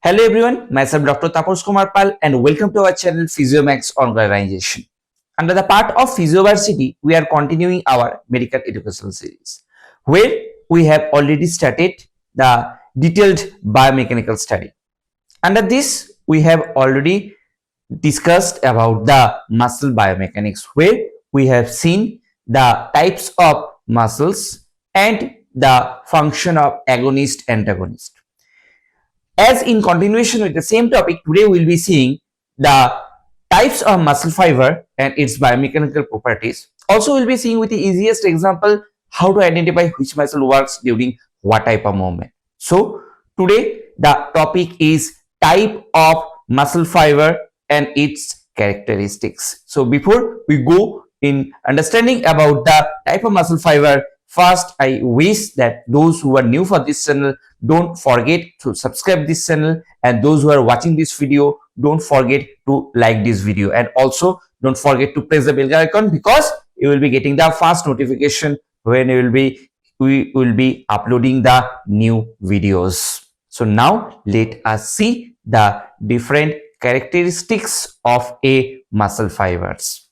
Hello everyone, myself Dr. Tapas Kumar Pal and welcome to our channel Physiomax Organization. Under the part of Physioversity, we are continuing our medical education series where we have already started the detailed biomechanical study. Under this, we have already discussed about the muscle biomechanics where we have seen the types of muscles and the function of agonist antagonist. As in continuation with the same topic, today we'll be seeing the types of muscle fiber and its biomechanical properties. Also, we'll be seeing with the easiest example how to identify which muscle works during what type of movement. So, today the topic is type of muscle fiber and its characteristics. So, before we go in understanding about the type of muscle fiber, first I wish that those who are new for this channel don't forget to subscribe this channel, and those who are watching this video don't forget to like this video, and also don't forget to press the bell icon because you will be getting the fast notification when we will be uploading the new videos. So now let us see the different characteristics of a muscle fibers.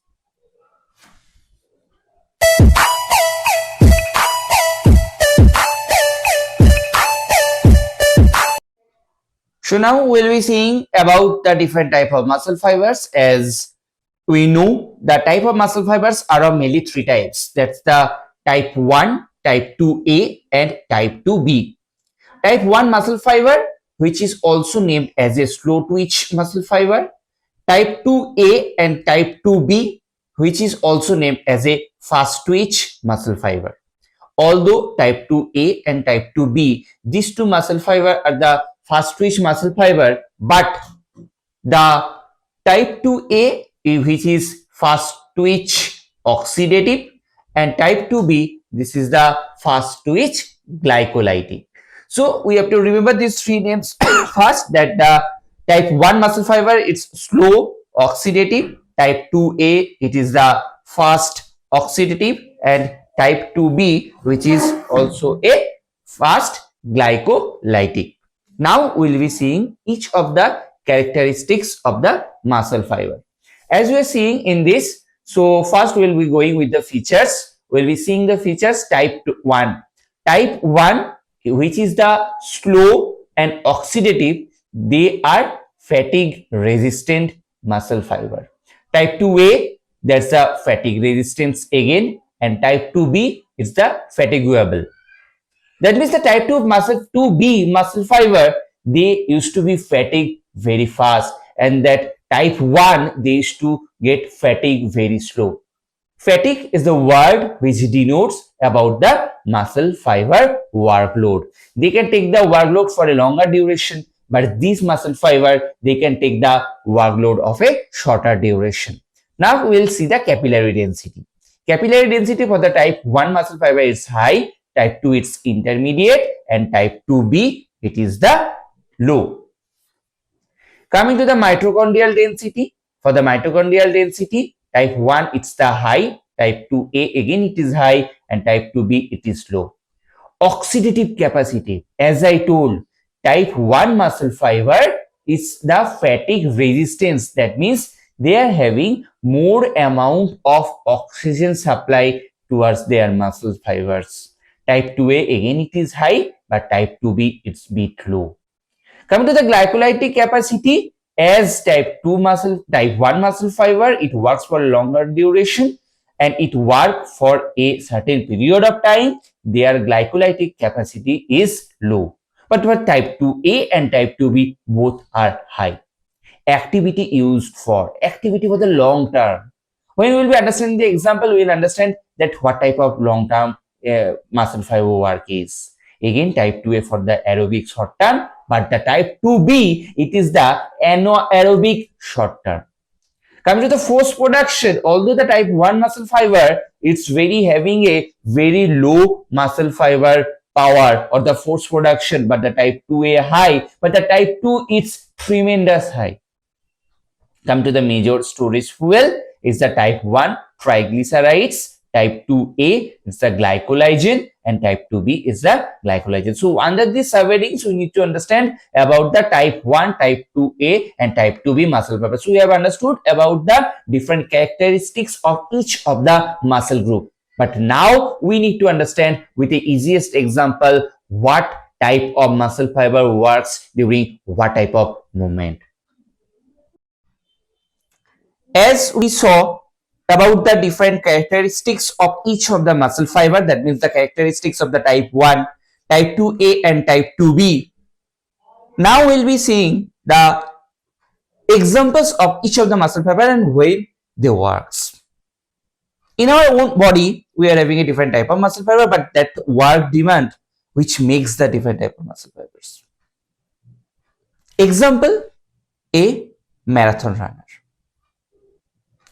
So now we'll be seeing about the different type of muscle fibers. As we know, the type of muscle fibers are of mainly three types. That's the type 1, type 2A and type 2B. Type 1 muscle fiber, which is also named as a slow twitch muscle fiber. Type 2A and type 2B, which is also named as a fast twitch muscle fiber. Although type 2A and type 2B, these two muscle fiber are the fast twitch muscle fiber, but the type 2A, which is fast twitch oxidative, and type 2B, this is the fast twitch glycolytic. So we have to remember these three names first, that the type 1 muscle fiber is slow oxidative, type 2A it is the fast oxidative, and type 2B which is also a fast glycolytic. Now we will be seeing each of the characteristics of the muscle fiber. As we are seeing in this, so first we will be going with the features. We will be seeing the features type 1. Type 1, which is the slow and oxidative, they are fatigue resistant muscle fiber. Type 2A, that's the fatigue resistance again, and type 2B is the fatigable. That means the type 2B muscle fiber, they used to be fatigued very fast, and that type 1 they used to get fatigue very slow. Fatigue is the word which denotes about the muscle fiber workload. They can take the workload for a longer duration, but these muscle fiber, they can take the workload of a shorter duration. Now we will see the capillary density. Capillary density for the type 1 muscle fiber is high, type 2 it's intermediate, and type 2B it is the low. Coming to the mitochondrial density, for the mitochondrial density, type 1 it's the high, type 2A again it is high, and type 2B it is low. Oxidative capacity, as I told, type 1 muscle fiber is the fatigue resistance. That means they are having more amount of oxygen supply towards their muscle fibers. Type 2A again it is high, but type 2B it's bit low. Coming to the glycolytic capacity, as type 1 muscle fiber, it works for a longer duration and it works for a certain period of time. Their glycolytic capacity is low. But for type 2A and type 2B, both are high. Activity used for the long term. When we will be understanding the example, we will understand that what type of long term muscle fiber work is. Again, type 2A for the aerobic short term, but the type 2B, it is the anaerobic short term. Coming to the force production, although the type 1 muscle fiber, it's having a very low muscle fiber power or the force production, but the type 2A high, but the type 2 it's tremendous high. Come to the major storage fuel is the type 1 triglycerides, type 2A is the glycolygen, and type 2B is the glycolysis. So under these subheadings, we need to understand about the type 1, type 2A and type 2B muscle fibers. So we have understood about the different characteristics of each of the muscle group. But now we need to understand with the easiest example what type of muscle fiber works during what type of movement. As we saw about the different characteristics of each of the muscle fiber, that means the characteristics of the type 1, type 2A and type 2B. Now we'll be seeing the examples of each of the muscle fiber and way they works. In our own body, we are having a different type of muscle fiber, but that work demand which makes the different type of muscle fibers. Example, a marathon runner.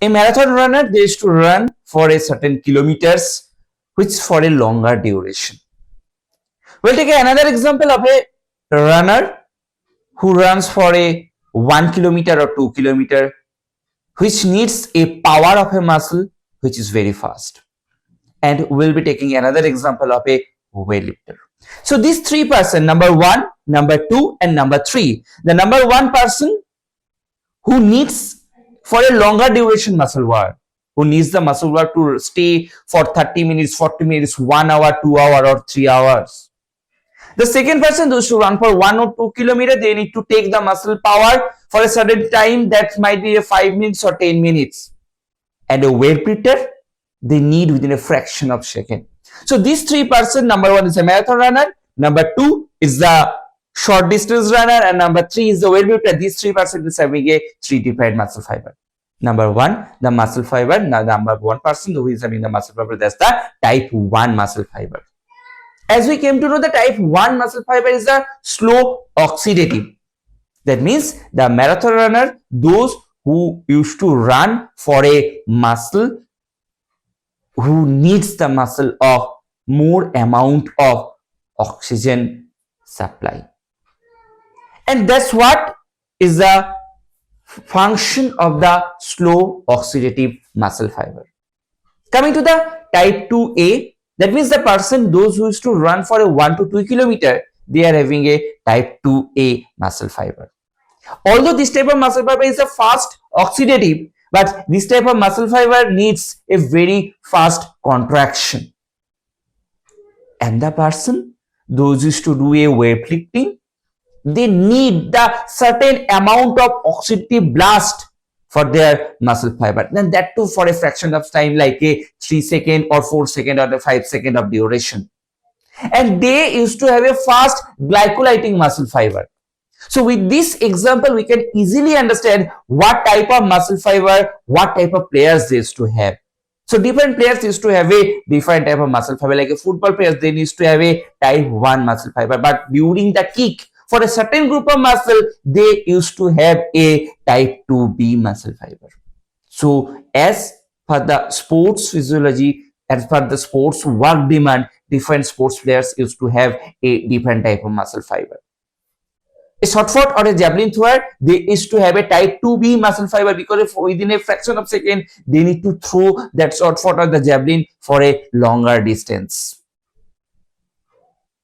A marathon runner, they used to run for a certain kilometers, which for a longer duration. We'll take another example of a runner who runs for a 1 kilometer or 2 kilometer, which needs a power of a muscle which is very fast. And we'll be taking another example of a weightlifter. So these three person, number 1, number 2 and number 3. The number 1 person who needs for a longer duration muscle work, who needs the muscle work to stay for 30 minutes, 40 minutes, 1 hour, 2 hour or 3 hours. The second person, those who run for 1 or 2 kilometers, they need to take the muscle power for a certain time that might be a 5 minutes or 10 minutes. And a weightlifter, they need within a fraction of second. So these three person, number 1 is a marathon runner, number 2 is the short distance runner, and number 3 is the weightlifter. These three person is having a 3 different muscle fiber. Number 1, the muscle fiber. Now number 1 person who is having the muscle fiber, that's the type 1 muscle fiber. As we came to know, the type 1 muscle fiber is the slow oxidative. That means the marathon runner, those who used to run for a muscle who needs the muscle of more amount of oxygen supply. And that's what is the function of the slow oxidative muscle fiber. Coming to the type 2A, that means the person, those who used to run for a 1 to 2 kilometer, they are having a type 2A muscle fiber. Although this type of muscle fiber is a fast oxidative, but this type of muscle fiber needs a very fast contraction. And the person, those used to do a weightlifting, they need the certain amount of oxidative blast for their muscle fiber. Then that too for a fraction of time, like a 3 second or 4 second or a 5 second of duration. And they used to have a fast glycolytic muscle fiber. So with this example, we can easily understand what type of muscle fiber, what type of players they used to have. So different players used to have a different type of muscle fiber. Like a football players, they used to have a type 1 muscle fiber. But during the kick, for a certain group of muscle, they used to have a type 2B muscle fiber. So as per the sports physiology, as per the sports work demand, different sports players used to have a different type of muscle fiber. A shot put or a javelin thrower, they used to have a type 2B muscle fiber, because if within a fraction of second, they need to throw that shot put or the javelin for a longer distance.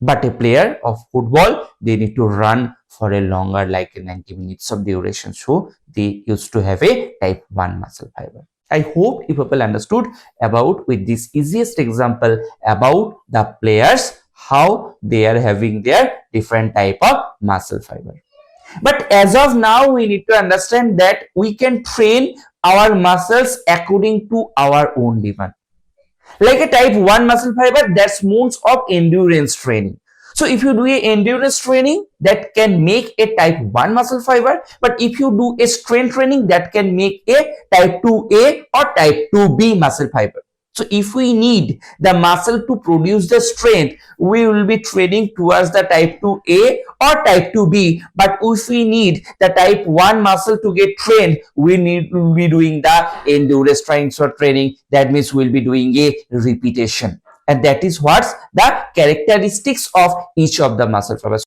But a player of football, they need to run for a longer, like 90 minutes of duration. So they used to have a type 1 muscle fiber. I hope you people understood about with this easiest example about the players, how they are having their different type of muscle fiber. But as of now, we need to understand that we can train our muscles according to our own demand. Like a type 1 muscle fiber, that's modes of endurance training. So if you do a endurance training, that can make a type 1 muscle fiber. But if you do a strength training, that can make a type 2A or type 2B muscle fiber. So if we need the muscle to produce the strength, we will be training towards the type 2A or type 2B. But if we need the type 1 muscle to get trained, we need to be doing the endurance training. That means we'll be doing a repetition. And that is what's the characteristics of each of the muscle fibers.